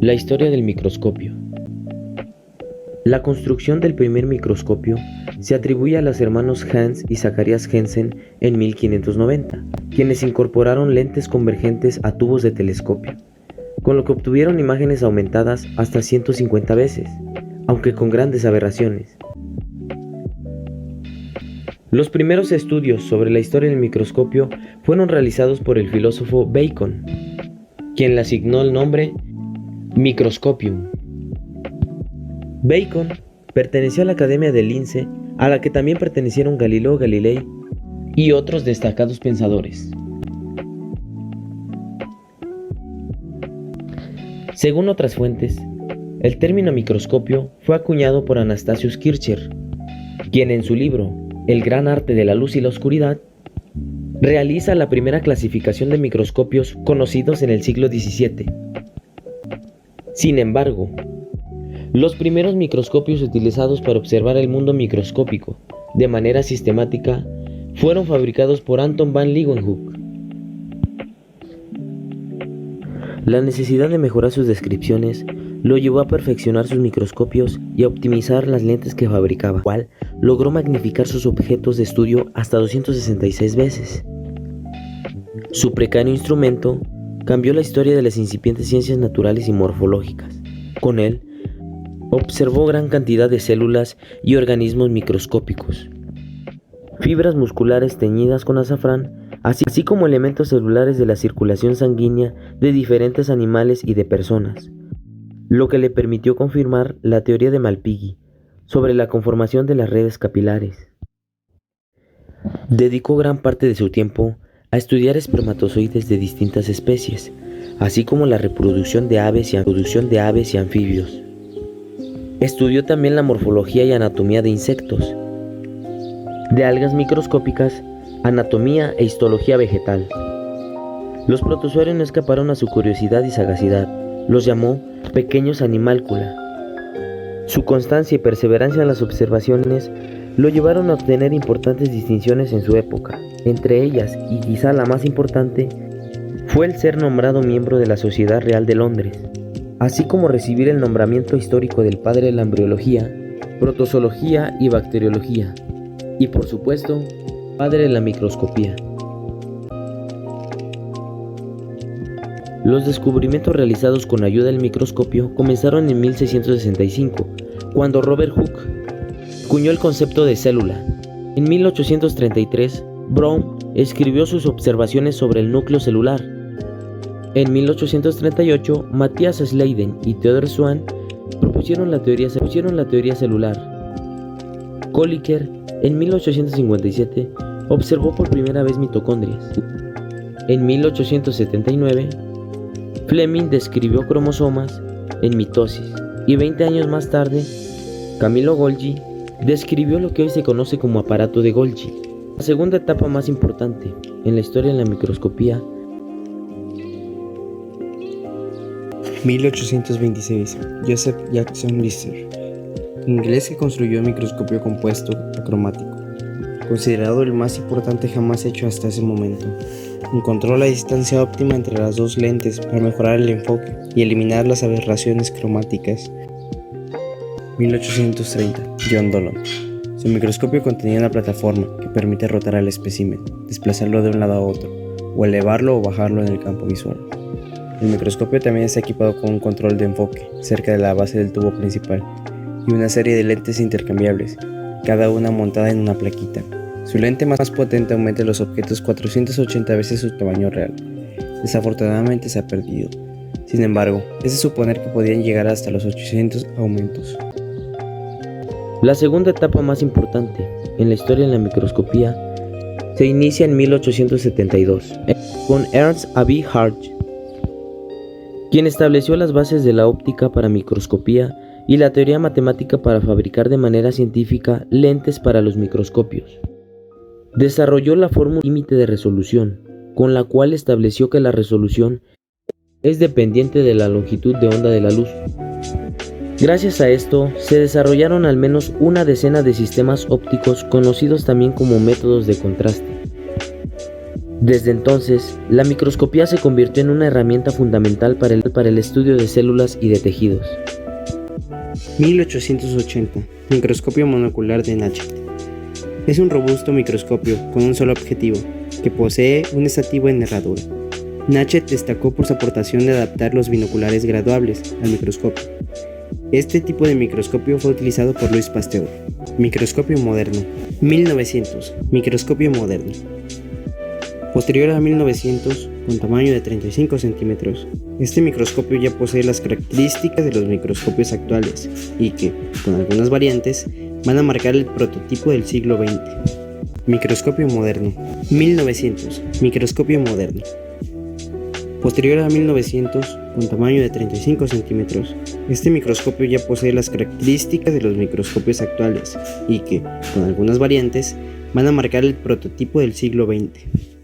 La historia del microscopio. La construcción del primer microscopio se atribuye a los hermanos Hans y Zacharias Jensen en 1590, quienes incorporaron lentes convergentes a tubos de telescopio, con lo que obtuvieron imágenes aumentadas hasta 150 veces, aunque con grandes aberraciones. Los primeros estudios sobre la historia del microscopio fueron realizados por el filósofo Bacon, quien le asignó el nombre Microscopium. Bacon perteneció a la Academia de Lince, a la que también pertenecieron Galileo Galilei y otros destacados pensadores. Según otras fuentes, el término microscopio fue acuñado por Anastasius Kircher, quien en su libro El gran arte de la luz y la oscuridad realiza la primera clasificación de microscopios conocidos en el siglo XVII. Sin embargo, los primeros microscopios utilizados para observar el mundo microscópico de manera sistemática fueron fabricados por Anton van Leeuwenhoek. La necesidad de mejorar sus descripciones lo llevó a perfeccionar sus microscopios y a optimizar las lentes que fabricaba, cual logró magnificar sus objetos de estudio hasta 266 veces. Su precario instrumento cambió la historia de las incipientes ciencias naturales y morfológicas. Con él, observó gran cantidad de células y organismos microscópicos, fibras musculares teñidas con azafrán, así como elementos celulares de la circulación sanguínea de diferentes animales y de personas, lo que le permitió confirmar la teoría de Malpighi sobre la conformación de las redes capilares. Dedicó gran parte de su tiempo a estudiar espermatozoides de distintas especies, así como la reproducción de aves y anfibios. Estudió también la morfología y anatomía de insectos, de algas microscópicas, anatomía e histología vegetal. Los protozoarios no escaparon a su curiosidad y sagacidad, los llamó pequeños animalcula. Su constancia y perseverancia en las observaciones lo llevaron a obtener importantes distinciones en su época. Entre ellas, y quizá la más importante, fue el ser nombrado miembro de la Sociedad Real de Londres, así como recibir el nombramiento histórico del padre de la embriología, protozoología y bacteriología, y por supuesto, padre de la microscopía. Los descubrimientos realizados con ayuda del microscopio comenzaron en 1665, cuando Robert Hooke acuñó el concepto de célula. En 1833, Brown escribió sus observaciones sobre el núcleo celular. En 1838, Matthias Schleiden y Theodor Schwann propusieron la teoría celular. Kolliker, en 1857, observó por primera vez mitocondrias. En 1879, Fleming describió cromosomas en mitosis, y 20 años más tarde, Camillo Golgi describió lo que hoy se conoce como aparato de Golgi. La segunda etapa más importante en la historia de la microscopía. 1826. Joseph Jackson Lister, inglés, que construyó el microscopio compuesto acromático, considerado el más importante jamás hecho hasta ese momento. Encontró la distancia óptima entre las dos lentes para mejorar el enfoque y eliminar las aberraciones cromáticas. 1830. John Dollond. Su microscopio contenía una plataforma que permite rotar al espécimen, desplazarlo de un lado a otro, o elevarlo o bajarlo en el campo visual. El microscopio también está equipado con un control de enfoque cerca de la base del tubo principal y una serie de lentes intercambiables, cada una montada en una plaquita. Su lente más potente aumenta los objetos 480 veces su tamaño real. Desafortunadamente se ha perdido. Sin embargo, es de suponer que podían llegar hasta los 800 aumentos. La segunda etapa más importante en la historia de la microscopía se inicia en 1872 con Ernst Abiy Harsch, quien estableció las bases de la óptica para microscopía y la teoría matemática para fabricar de manera científica lentes para los microscopios. Desarrolló la fórmula límite de resolución, con la cual estableció que la resolución es dependiente de la longitud de onda de la luz. Gracias a esto, se desarrollaron al menos una decena de sistemas ópticos conocidos también como métodos de contraste. Desde entonces, la microscopía se convirtió en una herramienta fundamental para el estudio de células y de tejidos. 1880. Microscopio monocular de Nachet. Es un robusto microscopio con un solo objetivo, que posee un estativo en herradura. Nachet destacó por su aportación de adaptar los binoculares graduables al microscopio. Este tipo de microscopio fue utilizado por Louis Pasteur. Microscopio moderno. 1900. Microscopio moderno. Posterior a 1900, con tamaño de 35 centímetros, este microscopio ya posee las características de los microscopios actuales y que, con algunas variantes, van a marcar el prototipo del siglo XX. Microscopio moderno. 1900. Microscopio moderno. Posterior a 1900, con tamaño de 35 centímetros, este microscopio ya posee las características de los microscopios actuales y que, con algunas variantes, van a marcar el prototipo del siglo XX.